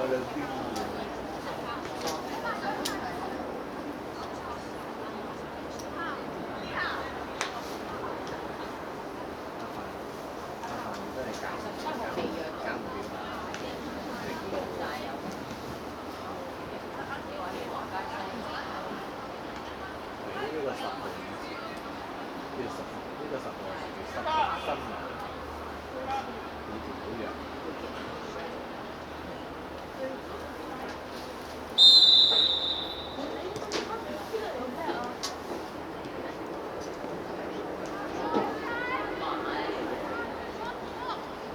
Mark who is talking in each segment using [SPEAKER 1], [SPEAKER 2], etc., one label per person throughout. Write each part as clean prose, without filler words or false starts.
[SPEAKER 1] 兩邊。真係搞唔掂啊！直路。呢個10號係新聞，以前好弱。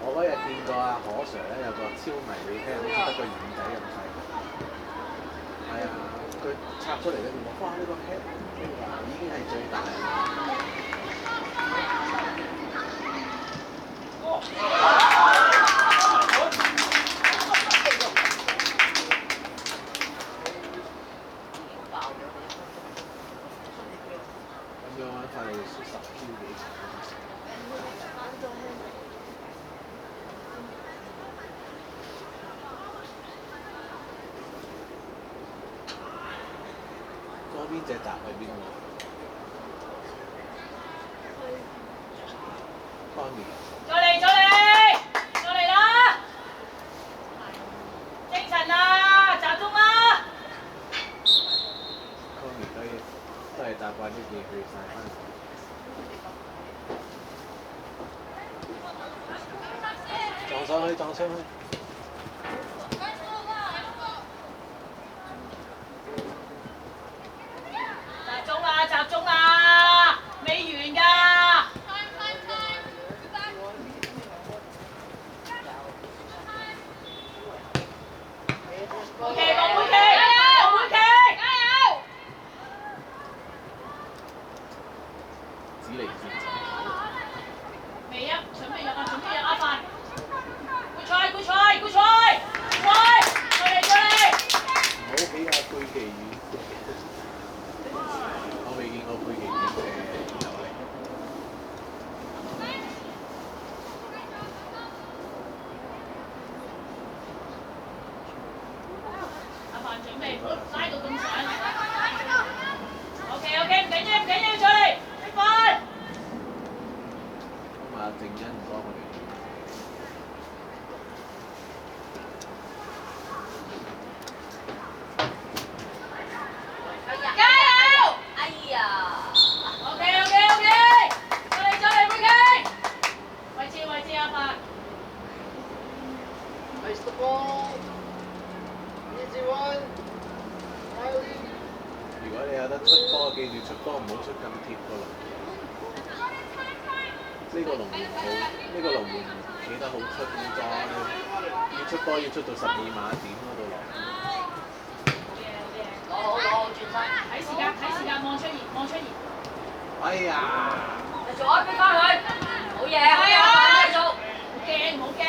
[SPEAKER 1] 我嗰日見過阿可 Sir 咧，有個超迷你聽，好似得個耳仔咁細。係啊，佢拆出嚟咧，我哇！呢個 head 已經係最大。咁樣玩法你10 Q 幾層？嗰邊隻閘喺邊喎 ？Connie。
[SPEAKER 2] 再嚟啦！精神啦，集中啦
[SPEAKER 1] ！Connie 都係習慣啲嘢去晒翻。撞上去！
[SPEAKER 2] 集中啦！未完㗎。OK， 黃佩琪，
[SPEAKER 1] 指嚟指去。
[SPEAKER 2] 未啊，準備入阿凡。good try， 再嚟！
[SPEAKER 1] 唔好俾阿佩奇遠。我未見過佩奇遠入嚟。
[SPEAKER 2] 阿凡準備拉到咁上。OK， 唔緊要，再嚟，快！
[SPEAKER 1] 咁啊，靜欣唔幫我哋。如果你有得出波，記住出波唔好出咁貼個龍。呢個龍門企得好出咁多，要出波要出到12碼點嗰度落。
[SPEAKER 2] 好，轉身。睇時間，望出熱。
[SPEAKER 1] 哎呀！
[SPEAKER 2] 繼續俾翻佢，好嘢，繼續。唔好驚，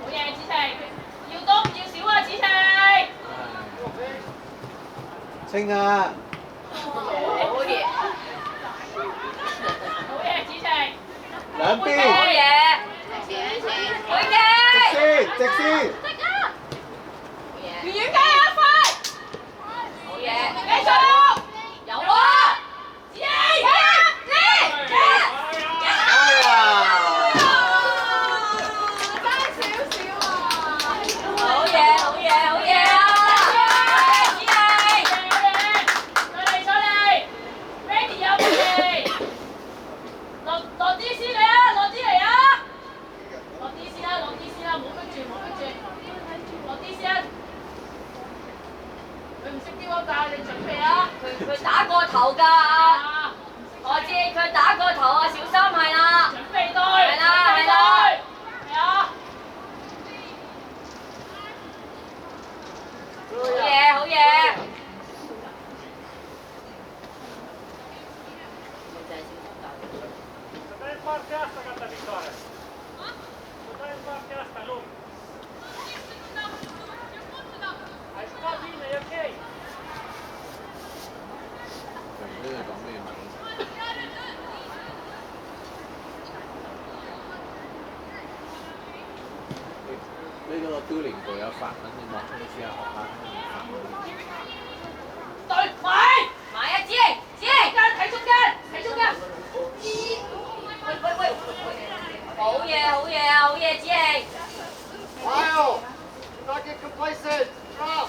[SPEAKER 2] 好嘢，子晴。要多唔要少啊，子晴。
[SPEAKER 1] 清啊！
[SPEAKER 2] 好嘢，子晴。
[SPEAKER 1] 兩邊。
[SPEAKER 2] 好嘢。
[SPEAKER 1] 直線。
[SPEAKER 2] 圓圓加油，快！好嘢，繼續。有啊，子晴。落啲先啦，唔好逼住。
[SPEAKER 1] 呢個標連隊有法文嘅幕，你試下學下法文。
[SPEAKER 2] 對，埋啊！子瑩，睇中間。喂，好嘢，子瑩。
[SPEAKER 3] Lyle, do not get complacent. Drop.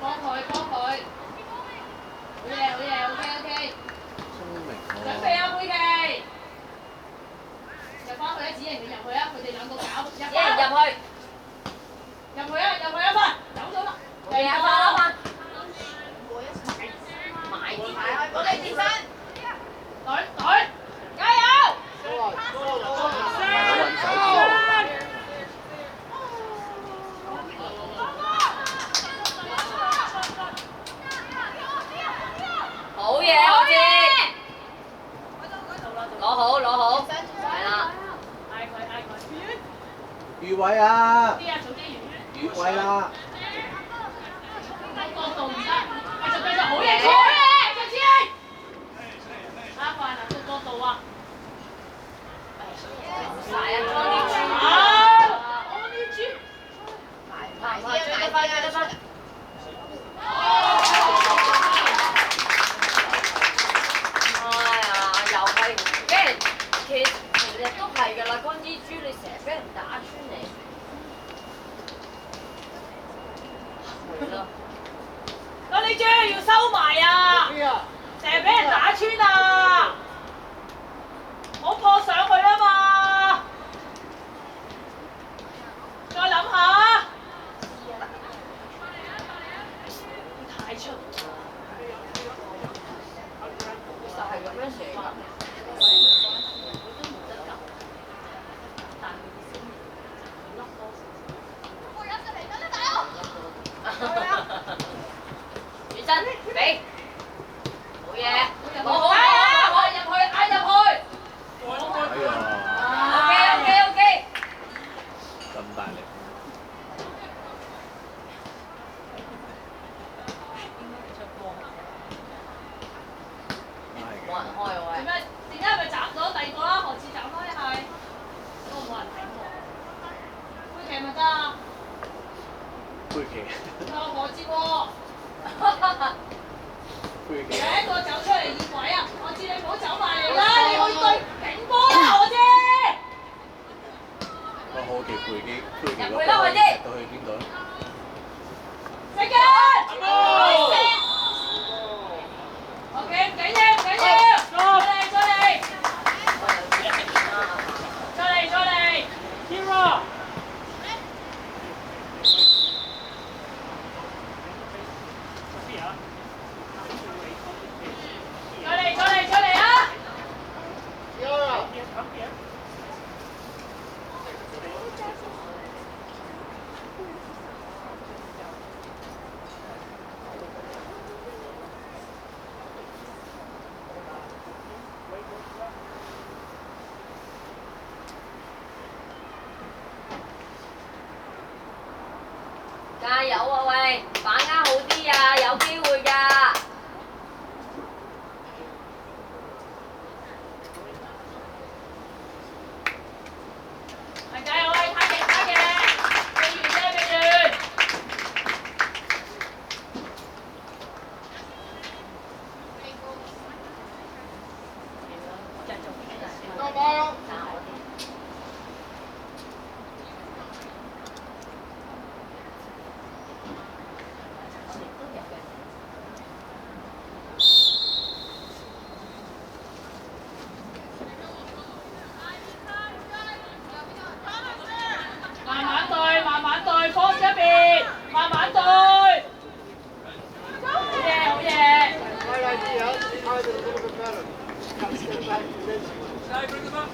[SPEAKER 2] 幫佢。好嘢，OK。
[SPEAKER 1] 聰明喎。
[SPEAKER 2] 準備啊，佩奇。入翻去啊，子瑩你入去啊，佢哋兩個搞。子瑩入去一分，走咗啦。係啊，翻。埋啲，我哋跌身。隊，加油！好嘢，我知。攞好，係啦。嗌佢。
[SPEAKER 1] 越位啊！
[SPEAKER 2] 啲啊，早啲
[SPEAKER 1] 越位啦！
[SPEAKER 2] 角度唔得，繼續，好嘢，子瑩。啱飯啊，個角度啊。晒啊，我呢豬。追得翻。又係俾人，其實都係㗎啦，乾蜘蛛你成日俾人打穿你。係咯。乾蜘蛛要收埋啊！成日俾人打穿啊！我破上去啊嘛！再諗下。太出。就係咁樣寫㗎。起身，俾，好嘢，好，嗌入去。OK。
[SPEAKER 1] 咁大力。
[SPEAKER 2] 冇人開喎。點解咪斬咗第二個啦？何止斬開係？嗰個冇人睇喎。佩奇咪得啊？
[SPEAKER 1] 佩奇。
[SPEAKER 2] 何志喎。
[SPEAKER 1] 佩奇。
[SPEAKER 2] 第一個走出嚟熱位啊！何志你唔好走埋嚟啦，你去對頂波啦，何志。
[SPEAKER 1] 我好奇佩奇嗰個
[SPEAKER 2] 入去啦，何志。
[SPEAKER 1] 到去邊度咧？
[SPEAKER 2] 食緊。OK，唔緊要。再嚟。Hero。再嚟啊！加油啊喂，把握好啲啊，有機會㗎。加油喂，太極，未完。
[SPEAKER 3] Go, Lyle. 慢慢對，方一邊，慢慢對。好嘢。Right idea. Try it a little bit better. Got to get back to this. Bring them up.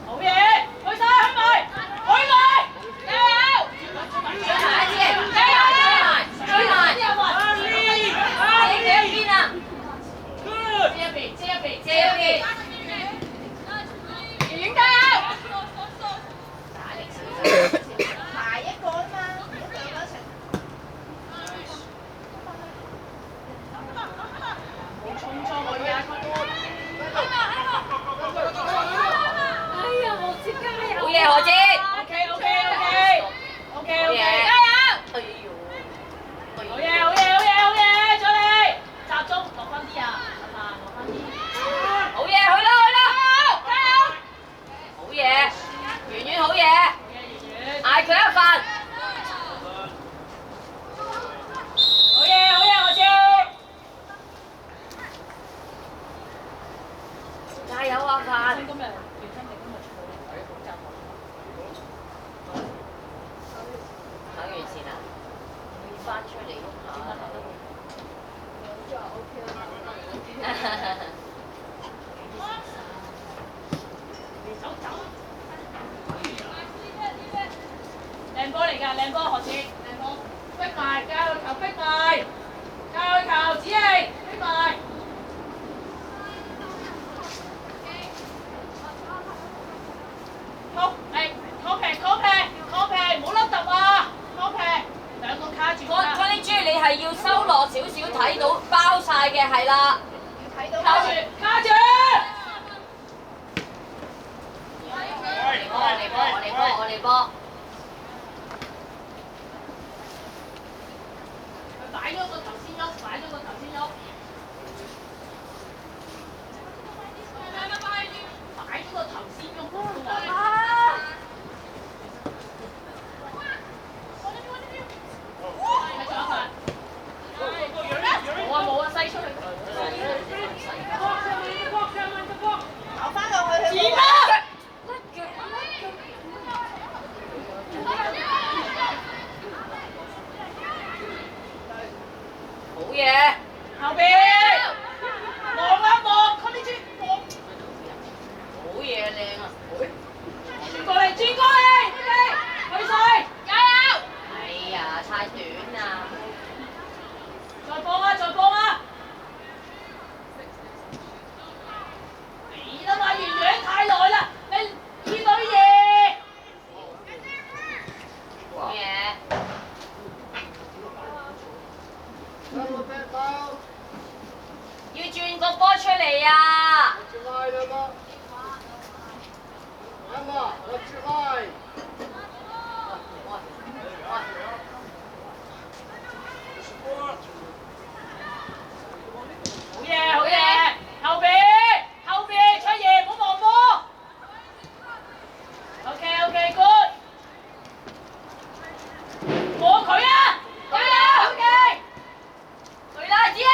[SPEAKER 3] 好嘢，去晒，去埋。
[SPEAKER 4] 何志。
[SPEAKER 2] OK，
[SPEAKER 4] 加油！哎呦，
[SPEAKER 2] 好嘢，再嚟，集中落翻啲啊，落翻啲。
[SPEAKER 4] 好嘢，去啦，加油！好嘢，圓好嘢，嗌佢一份。
[SPEAKER 2] 好嘢，何志。
[SPEAKER 4] 加油啊，范！
[SPEAKER 2] 今日健身定今日坐喺補習學？
[SPEAKER 4] 考完試啦，要翻出嚟喐下。
[SPEAKER 2] 手走。靚波嚟㗎，靚波何志，靚波，逼埋，加佢球逼埋，加佢球，子毅逼埋。抗平，唔好甩揼啊！抗平，兩個卡住。
[SPEAKER 4] Connie豬，你係要收落少少睇到包晒嘅，係啦。
[SPEAKER 2] 睇到卡住。
[SPEAKER 4] 我哋波。
[SPEAKER 2] 佢擺咗個頭先喐。擺咗個頭先喐。冇啊，西出去。跑翻落去。前啦！
[SPEAKER 4] 好嘢！
[SPEAKER 2] 後邊望，Connie豬望。
[SPEAKER 4] 好嘢，靚啊！
[SPEAKER 2] 轉過嚟，去晒，加油！
[SPEAKER 4] 哎呀，太短啦！
[SPEAKER 2] 再放啊！你啦嘛，圓圓太耐啦，你呢堆嘢。
[SPEAKER 4] 好嘢！要轉個波出嚟啊！
[SPEAKER 3] Emma, let's survive.
[SPEAKER 2] 好嘢！後邊出嘢，唔好望波。OK， good。過佢啊！加油！OK。
[SPEAKER 4] 去啦，子英！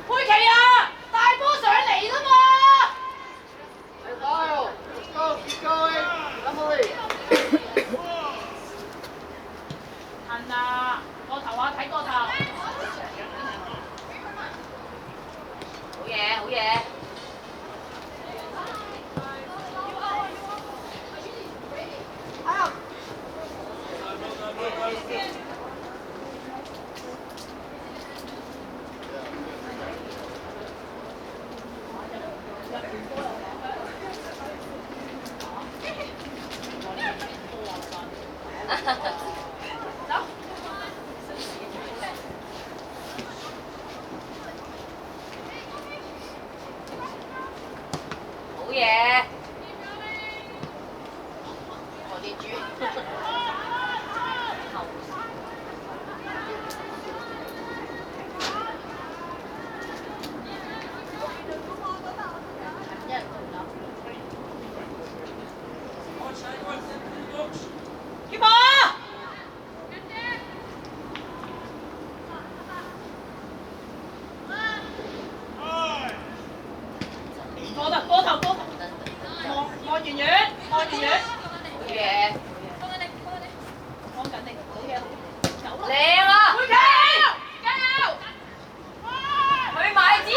[SPEAKER 2] 佩奇啊！大波上嚟啦嘛！
[SPEAKER 3] Hey, Lyle, let's go, keep going. Emily.
[SPEAKER 2] 近啊！個頭啊，睇個頭。
[SPEAKER 4] 好嘢！好嘢！我啲豬。
[SPEAKER 2] 結波！波頭，望圓圓。
[SPEAKER 4] 好嘢！
[SPEAKER 2] 幫緊你，好嘢，
[SPEAKER 4] 靚啊！
[SPEAKER 2] 佩奇，加油！
[SPEAKER 4] 去埋子毅！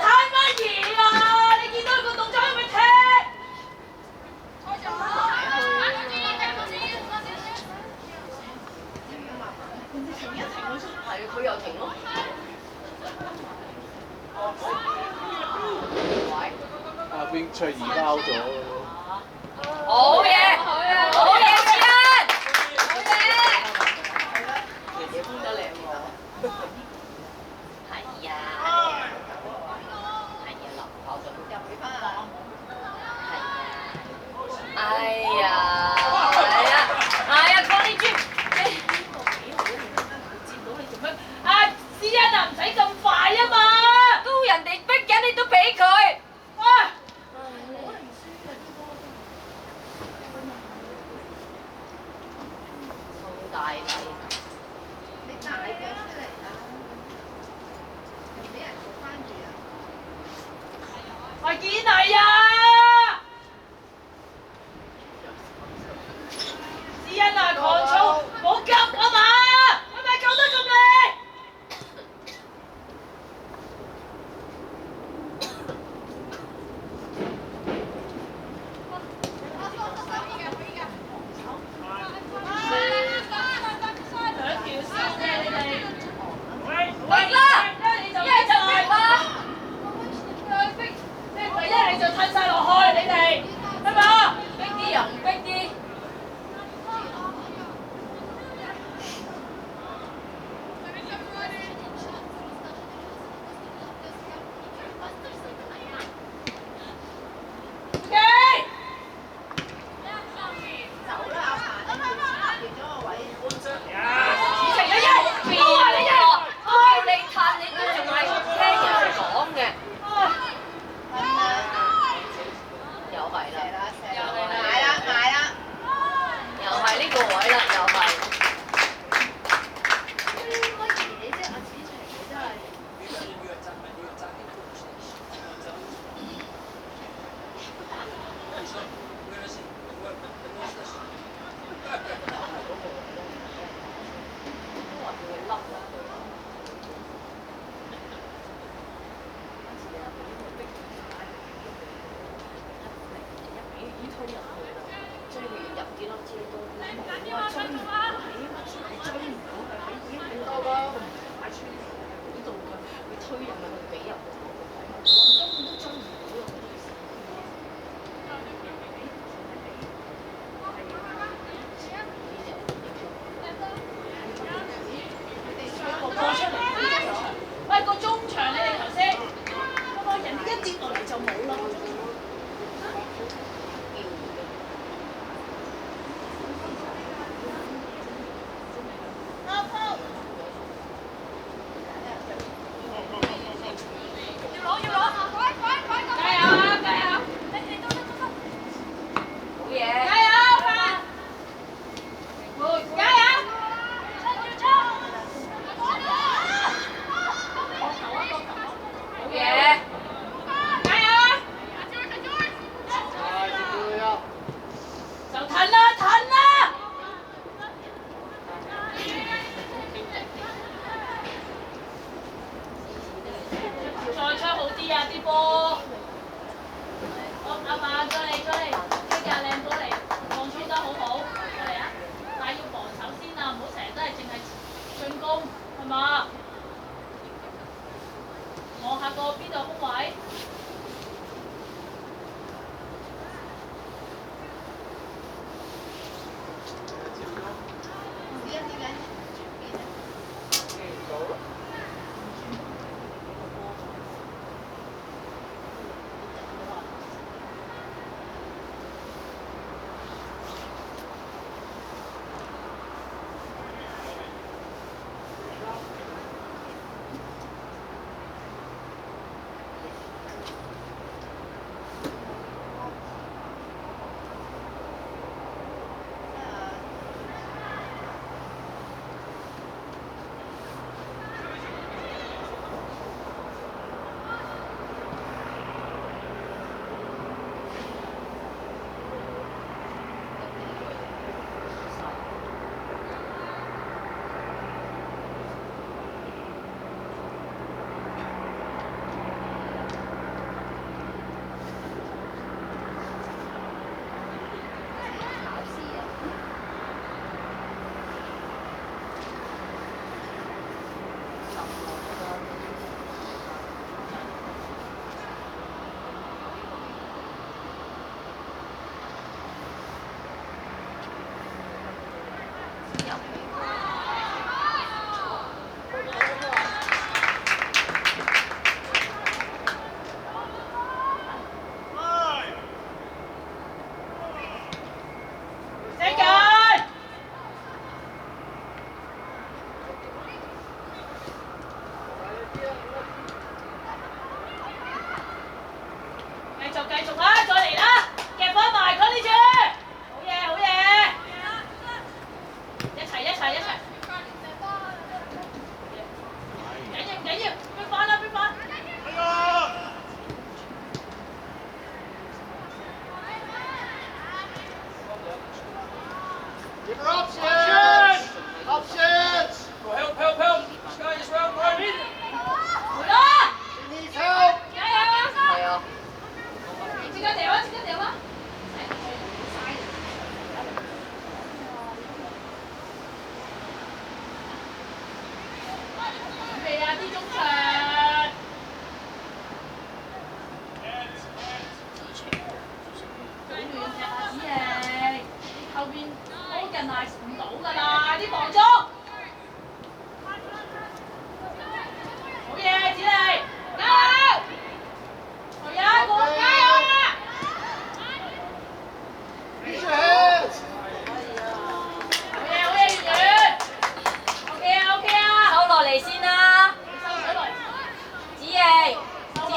[SPEAKER 2] 攤乜嘢啊？你見到佢個動作係咪踢？
[SPEAKER 4] 係佢又停咯。
[SPEAKER 1] 阿邊翠兒包咗。
[SPEAKER 4] 好嘢！好嘢，子欣！好嘢！姐姐搬得靚喎。係啊。起佢。
[SPEAKER 2] 喂！
[SPEAKER 4] 送大禮。
[SPEAKER 5] 你大腳出嚟啦，又俾人做翻住啊！
[SPEAKER 2] 喂，堅毅啊！思欣啊，狂躁，冇急啊嘛，係咪救得咁你？兩條線啫，你哋。
[SPEAKER 4] 明啦，一係就明啦。
[SPEAKER 2] 第一你就褪晒落去，你哋係咪啊？
[SPEAKER 4] 逼啲又唔逼啲。
[SPEAKER 2] 喂，個中場你哋頭先，嗰個人一跌落嚟就冇啦。望下個邊度空位。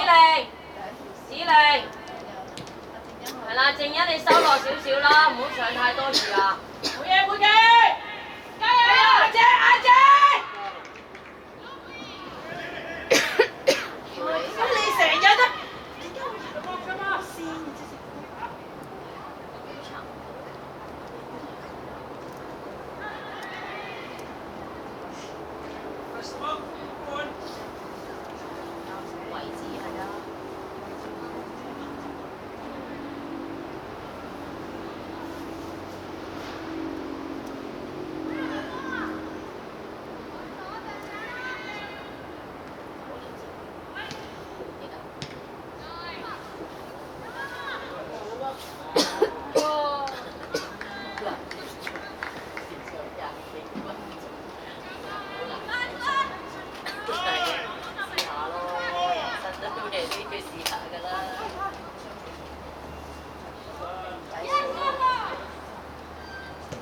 [SPEAKER 4] 玲，子玲，係啦，靜欣你收落少少啦，唔好上太多字啊！
[SPEAKER 2] 好嘢，妹記，加油！阿姐，阿姐。咁你成日都點解會行咁啊先？
[SPEAKER 4] 位置係啊。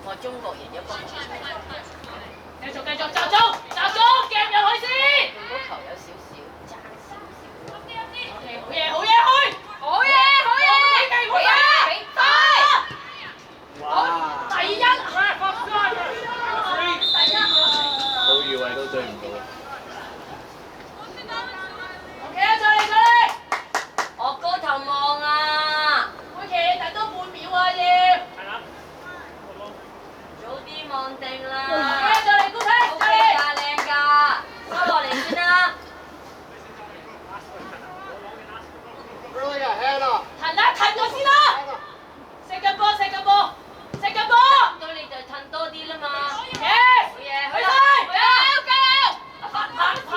[SPEAKER 4] 我中國人一幫住，
[SPEAKER 2] 繼續，集中，夾入去先。
[SPEAKER 4] 嗰球有少少爭少少。
[SPEAKER 2] 好嘢，去！
[SPEAKER 4] 好嘢！比賽。
[SPEAKER 1] 哇！
[SPEAKER 2] 第一，
[SPEAKER 1] 冇以為都追唔到。
[SPEAKER 2] OK 啊，再嚟！
[SPEAKER 4] 我高頭望啊！
[SPEAKER 2] 妹奇，等多半秒啊要。
[SPEAKER 4] 早啲望定啦。
[SPEAKER 2] OK， 再嚟，高踢，
[SPEAKER 4] OK 㗎，靚㗎，收落嚟先啦。
[SPEAKER 3] Brilliant, Hannah.
[SPEAKER 2] 騰咗先啦。食緊波，
[SPEAKER 4] 到你就褪多啲啦嘛。
[SPEAKER 2] Yes，
[SPEAKER 4] 好嘢，
[SPEAKER 2] 去
[SPEAKER 4] 去啦！
[SPEAKER 2] 晒，
[SPEAKER 4] 拍！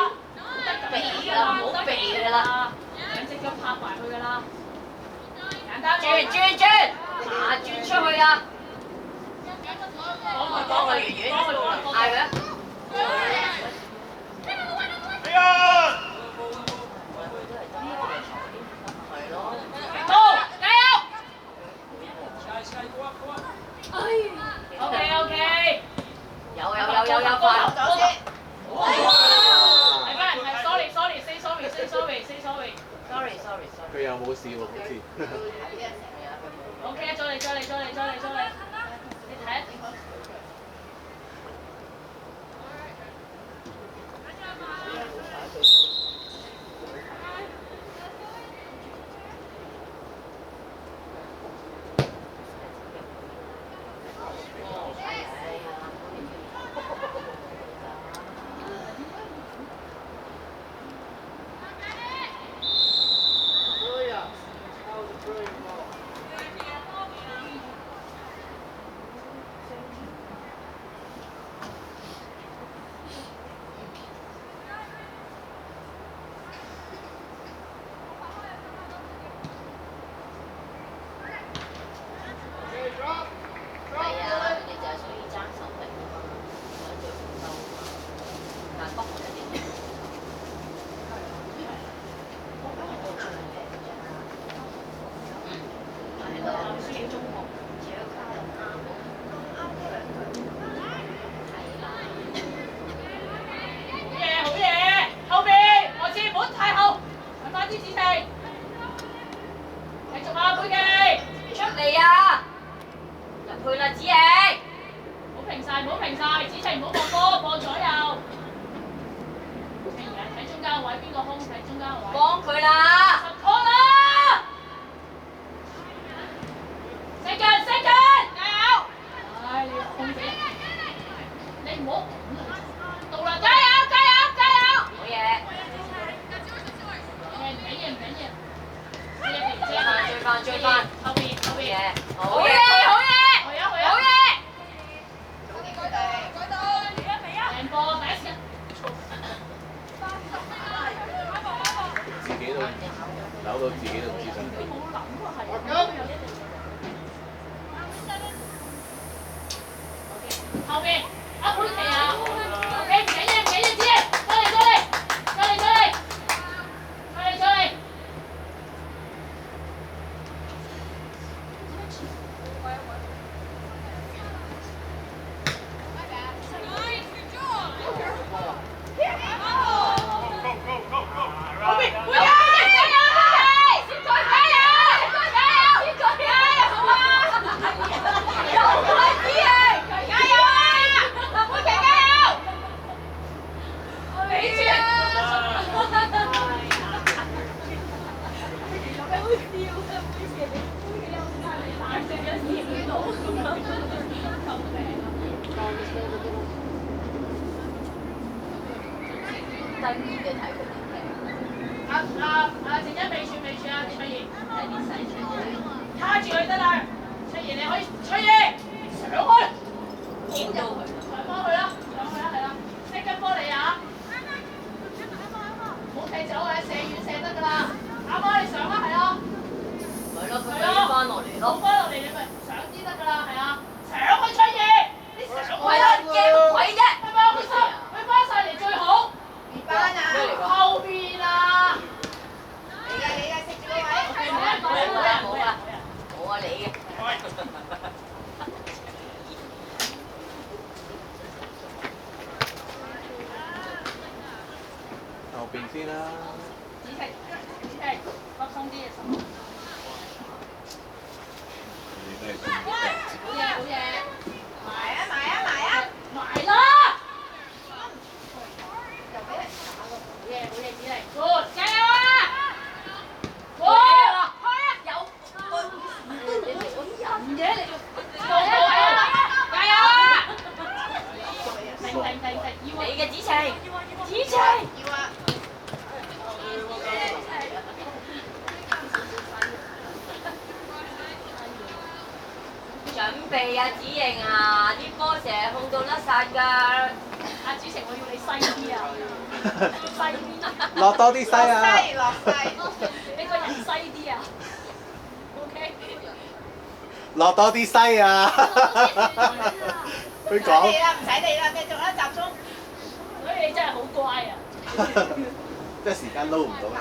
[SPEAKER 4] 避啦，唔好避㗎啦。
[SPEAKER 2] 兩隻腳拍埋去㗎啦。簡單
[SPEAKER 4] 轉，轉出去啊！幫佢圓圓，嗌佢啊！係咯。
[SPEAKER 2] 到，加油！ OK，
[SPEAKER 4] 有快！
[SPEAKER 2] 係咩？係 sorry，say sorry。
[SPEAKER 1] 佢又冇事喎，好似。
[SPEAKER 2] OK， 再嚟，你睇一睇。
[SPEAKER 3] Brilliant. That was a brilliant ball. Okay, drop.
[SPEAKER 4] 係啊，佢哋就係所以爭手力啊嘛，想做唔到啊嘛，但北韓一定要。係咯，輸俾中國，只要佢哋啱，係啦。
[SPEAKER 2] 好嘢，後邊我知唔好太後，揾翻啲指示。繼續啊，佩記，
[SPEAKER 4] 出嚟啊！入去啦，子瑩。
[SPEAKER 2] 唔好平晒，指示唔好放波，放左右。睇中間個位，邊個空睇中間個位。
[SPEAKER 4] 幫佢啦！
[SPEAKER 2] 實確啦！四近，加油！唉，你控制，你唔好到啦，加油！
[SPEAKER 4] 好嘢！追翻！
[SPEAKER 2] 後邊，
[SPEAKER 4] 好嘢！
[SPEAKER 2] 贏波第一時間。
[SPEAKER 1] 自己都扭到自己都唔知想點。
[SPEAKER 2] 冇諗啊，係。後邊，阿佩奇啊，OK， 唔緊要，知再嚟。後邊，加油！靜欣未傳啊，葉美儀，卡住佢得啦。翠兒你可以，翠兒上去，
[SPEAKER 4] 見到佢。
[SPEAKER 2] 上翻去啦，係啦，即跟波你啊！唔好踢走啊，射遠射得㗎啦。啱啱你上啦，係啊。
[SPEAKER 4] 係咯，佢飛翻落嚟咯。
[SPEAKER 2] 翻落嚟你咪上啲得㗎啦，係啊。上去翠兒，你上去
[SPEAKER 4] 係啦，驚乜鬼啫？
[SPEAKER 2] 係咪佢收？佢翻晒嚟最好。
[SPEAKER 5] 二班啊！
[SPEAKER 2] 後邊啊！
[SPEAKER 5] 你嘅食住個位。
[SPEAKER 4] 冇啊你嘅。
[SPEAKER 1] 後邊先啦。
[SPEAKER 2] 子晴，笠鬆啲嘅手。
[SPEAKER 1] 你都係中意嘅。
[SPEAKER 2] 好嘢！埋啦！
[SPEAKER 5] 又俾人打咯。
[SPEAKER 2] 好嘢，子晴，good，加油啊！
[SPEAKER 4] 去啊！
[SPEAKER 2] 人嘢嚟㗎，加油啊！停，
[SPEAKER 4] 你嘅子晴，
[SPEAKER 5] 要啊！
[SPEAKER 4] 準備啊，子瑩啊，啲波成日控到甩晒㗎。
[SPEAKER 2] 阿子晴，我要你西啲啊！西啲，
[SPEAKER 1] 落多啲西啊！
[SPEAKER 5] 落西。
[SPEAKER 2] 你個人西啲啊！OK。
[SPEAKER 1] 落多啲西啊！佢講。
[SPEAKER 5] 唔使理啦，繼續啦，集中。
[SPEAKER 2] 所以你真係好乖啊！
[SPEAKER 1] 即係時間撈唔到啊！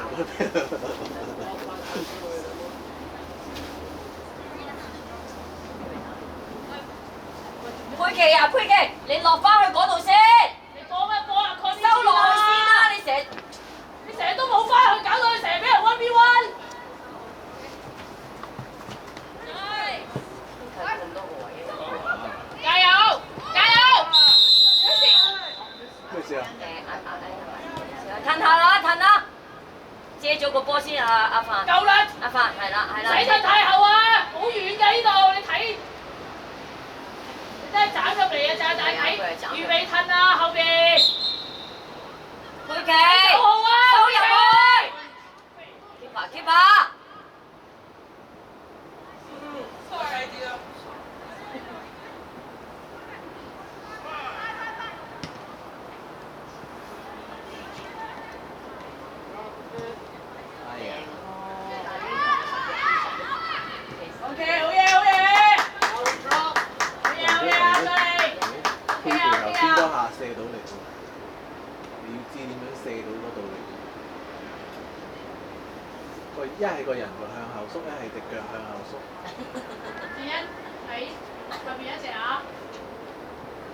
[SPEAKER 4] 佩奇啊，佩奇，你落翻去嗰度先，
[SPEAKER 2] 你幫一幫啊，
[SPEAKER 4] 收落去先啦，
[SPEAKER 2] 你成日都冇翻去，搞到佢成日俾人 1v1。
[SPEAKER 4] 咁多個位
[SPEAKER 2] 加油！
[SPEAKER 1] 咩事啊？
[SPEAKER 4] 褪下啦，遮咗個波先啊，阿范。
[SPEAKER 2] 夠啦！
[SPEAKER 4] 阿范，係啦。
[SPEAKER 2] 唔使褪太後啊，好遠㗎呢度，你睇。你真係斬入嚟啊！就係睇預備褪啊，後邊。
[SPEAKER 4] 佩奇，9
[SPEAKER 2] 號啊！
[SPEAKER 4] 收入去。keep 下。
[SPEAKER 2] OK， 好嘢！
[SPEAKER 1] 佩奇頭先嗰下射到你，你要知點樣射到嗰度嚟。一係個人就向後縮，一係隻腳向後縮。
[SPEAKER 2] 靜欣睇後邊一隻啊！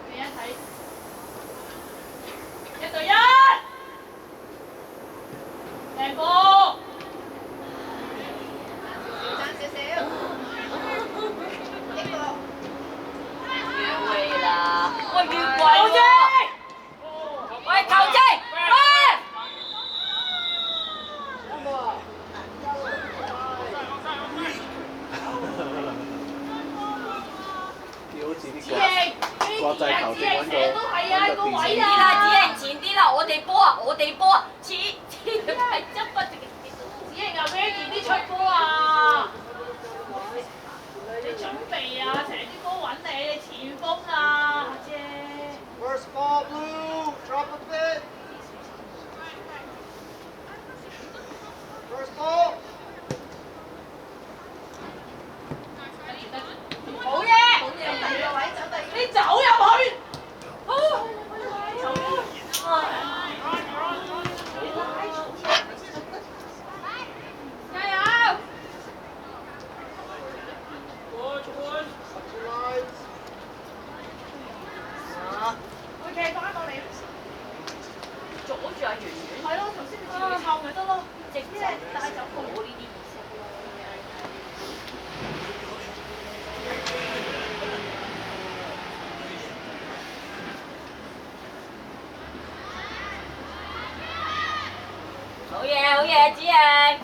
[SPEAKER 2] 靜欣睇1對1，靚波！
[SPEAKER 5] 爭少少。一個。
[SPEAKER 4] 會啦，喂，越位
[SPEAKER 2] 球
[SPEAKER 4] 喎！喂，球證，喂！
[SPEAKER 1] 要好似啲
[SPEAKER 2] 子瑩，
[SPEAKER 1] 國際球證
[SPEAKER 2] 成日都係啊個位
[SPEAKER 4] 前啲
[SPEAKER 2] 啊！
[SPEAKER 4] 啦，子瑩前啲啦，我哋波啊，似係執不住。
[SPEAKER 2] 子瑩啊 ，Maggie 啲出波啊！你準備啊，成啲波揾你，你前鋒啊，姐。
[SPEAKER 3] First ball, blue. Drop a bit. First ball.
[SPEAKER 2] 好嘢！
[SPEAKER 5] 第二個位走第二個。
[SPEAKER 2] 你走入去。加油！
[SPEAKER 3] Two lines.
[SPEAKER 2] 會企翻過嚟。
[SPEAKER 4] 阻住阿圓圓。
[SPEAKER 2] 係咯，頭先你後咪得咯，
[SPEAKER 4] 直
[SPEAKER 2] 即係帶走佢。
[SPEAKER 4] 冇呢啲意識。好嘢，子瑩。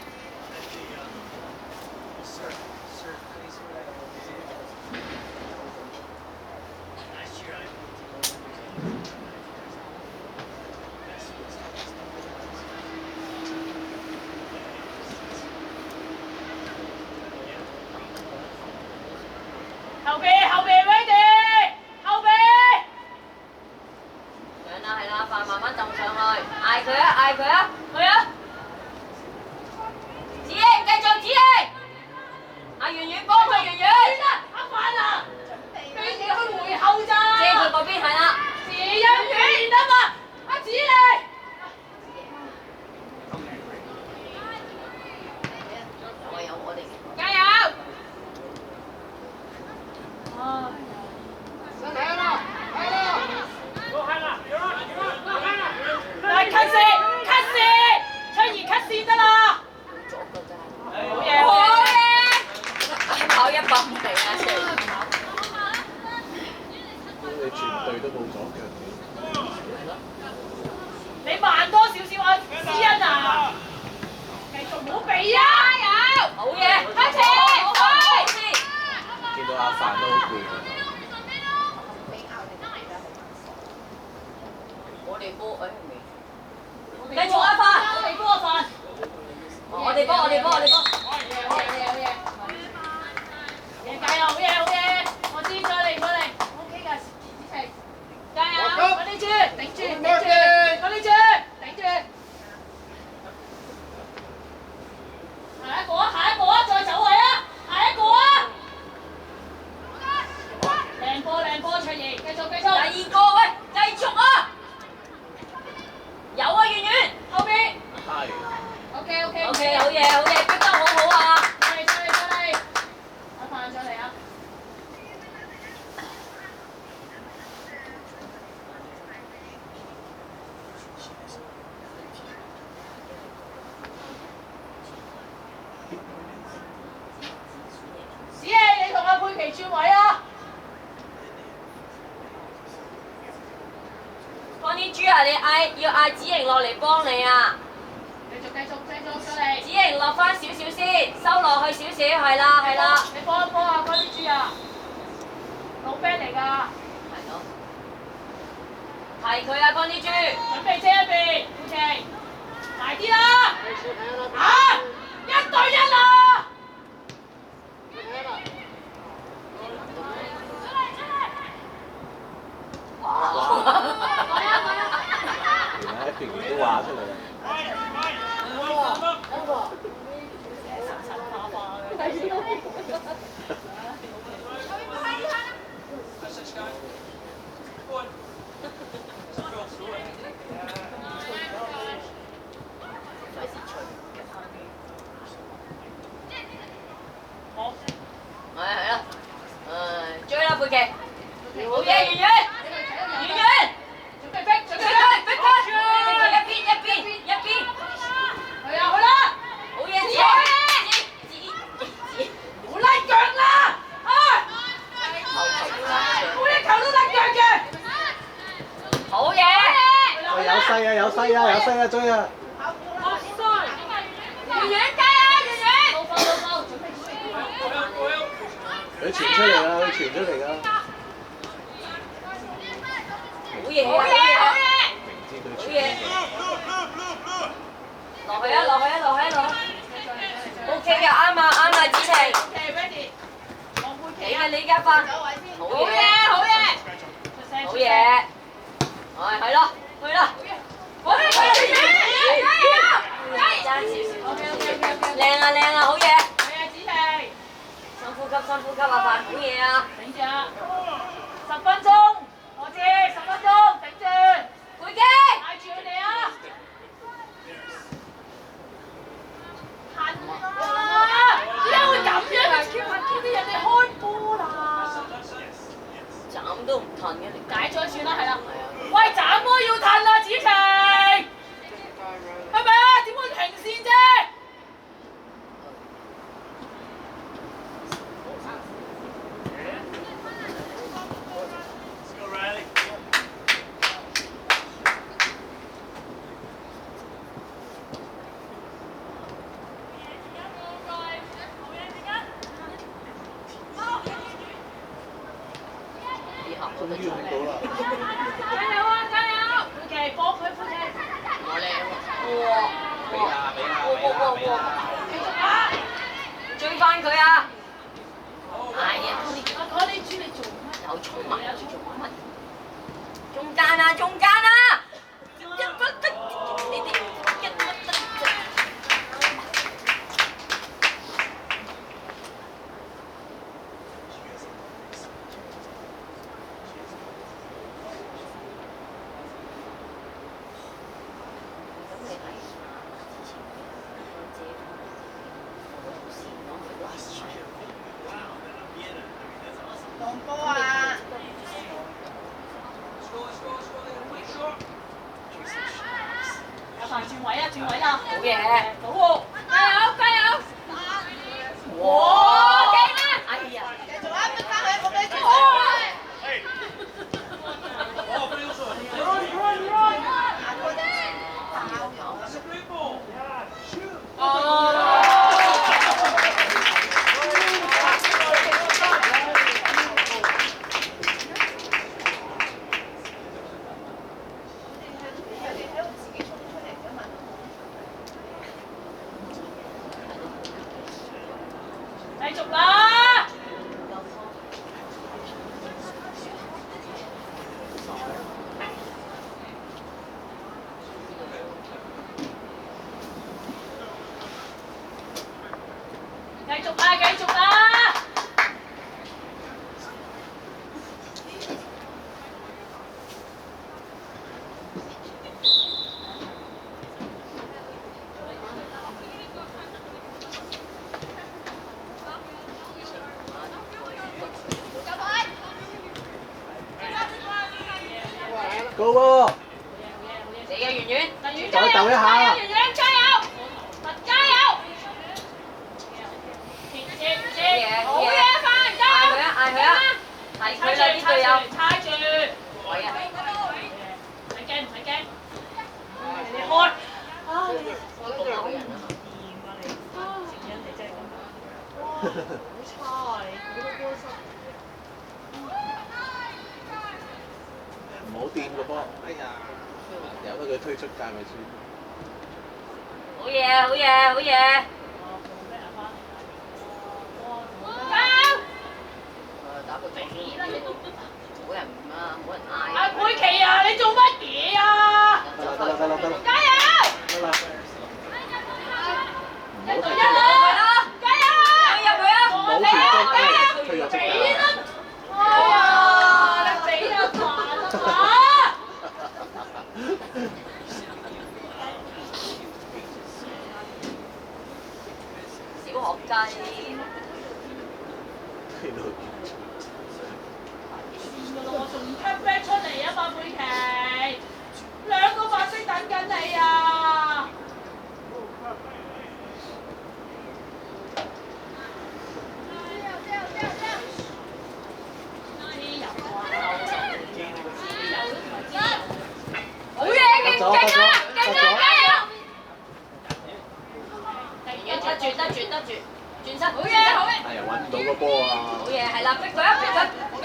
[SPEAKER 4] 嘢好嘢，逼得好好啊！
[SPEAKER 2] 上嚟上嚟上嚟，阿范上嚟啊！子氣，你同阿佩琪轉位啊！
[SPEAKER 4] 嗰啲豬啊，你要嗌子瑩落嚟幫你啊！
[SPEAKER 2] 繼續上嚟。
[SPEAKER 4] 子瑩落翻少少先，收落去少少，係啦係啦。
[SPEAKER 2] 你幫一幫啊，嗰啲豬啊，老 friend 嚟㗎。
[SPEAKER 4] 係咯。提佢啊，嗰啲豬。
[SPEAKER 2] 準備遮一邊，佩琪，大啲啦！啊，1對1啊！
[SPEAKER 1] 原來一平都話出嚟啦。
[SPEAKER 2] 好，
[SPEAKER 4] 係啦，追啦佩琪，好嘢，圓圓，圓圓，
[SPEAKER 2] 準備逼，
[SPEAKER 4] 逼佢，一邊，
[SPEAKER 2] 去啊去啦！
[SPEAKER 4] 好嘢，子
[SPEAKER 2] 好甩腳啦！啊！每一球都甩腳嘅。
[SPEAKER 4] 好嘢，
[SPEAKER 1] 喂，有勢啊，有勢啊，有勢啊，追啊！
[SPEAKER 4] 圓圓加油，圓圓！
[SPEAKER 2] 老準備
[SPEAKER 1] 佢傳出嚟啦，佢傳出嚟㗎。
[SPEAKER 4] 好嘢，好嘢，
[SPEAKER 1] 明知佢傳
[SPEAKER 4] 好嘢，落去啊！OK 嘅，啱啊，子晴，
[SPEAKER 2] ，ready，望佩琪啊！
[SPEAKER 4] 你而家翻，好嘢，
[SPEAKER 2] 出聲
[SPEAKER 4] 好嘢，係咯，去啦，好嘢，爭少少，靚啊，好嘢，
[SPEAKER 2] 係啊，子琪，
[SPEAKER 4] 深呼吸啊，飯，好嘢啊，
[SPEAKER 2] 頂住啊！10分鐘，我知10分鐘，頂住，
[SPEAKER 4] 佩基，
[SPEAKER 2] 帶住佢哋啊！行啊！點解會咁樣啊？Q 啲人哋開波啦！
[SPEAKER 4] 斬都唔褪嘅，你
[SPEAKER 2] 解咗算啦，係啦。喂，斬波要褪啊，子晴，係咪啊？點會停線啫？
[SPEAKER 1] 終於去到啦！
[SPEAKER 2] 加油啊！加油！佩琪，幫佢佩琪。
[SPEAKER 4] 我靚
[SPEAKER 2] 繼續啊！
[SPEAKER 4] 追翻佢啊！哎呀，
[SPEAKER 2] 嗰啲豬你做乜？
[SPEAKER 4] 又衝埋，又做乜？中間啊！你哋
[SPEAKER 5] 動波啊！
[SPEAKER 2] 阿凡轉位啊！
[SPEAKER 4] 好嘢，
[SPEAKER 2] 好喎！加油！
[SPEAKER 4] 哇，勁啊！哎呀，
[SPEAKER 5] 繼續啊！逼翻佢，冇俾佢
[SPEAKER 2] 繼續啦！繼續啦！
[SPEAKER 1] 喎。
[SPEAKER 4] 你嘅圓圓，
[SPEAKER 2] 嗱，圓
[SPEAKER 1] 再鬥一下
[SPEAKER 2] 加油，圓圓加油，加油！好嘢，快加油！
[SPEAKER 4] 嗌佢啊！係佢啦啲隊友，
[SPEAKER 2] 猜住，
[SPEAKER 4] 位啊！
[SPEAKER 2] 唔使驚，唔使驚，你開。啊！
[SPEAKER 4] 我都兩個人啊！
[SPEAKER 2] 掂啊你，成人你真係咁。哇！好差啊你，好多波失。
[SPEAKER 1] 唔好掂個波，哎呀，由得佢推出界咪算。
[SPEAKER 4] 好嘢，好嘢，好嘢！打個左先，冇人啊，冇人嗌。
[SPEAKER 2] 阿佩奇啊，你做乜嘢啊？
[SPEAKER 1] 得啦，
[SPEAKER 2] 加油！
[SPEAKER 1] 得啦，
[SPEAKER 2] 一對一啦！加油啊！
[SPEAKER 4] 入去啊！
[SPEAKER 1] 唔好傳中，推咗出界。
[SPEAKER 2] 哎呀，你俾啊煩啊！
[SPEAKER 4] 小學雞。
[SPEAKER 2] 我仲 cut back 出嚟啊嘛，佩奇，兩個白色等緊你啊！
[SPEAKER 4] 好嘢，勁啊！加油！得住，轉身，好嘢，好嘢！
[SPEAKER 1] 係啊，揾唔到個波啊！
[SPEAKER 4] 好嘢，係啦，逼佢啊，逼佢！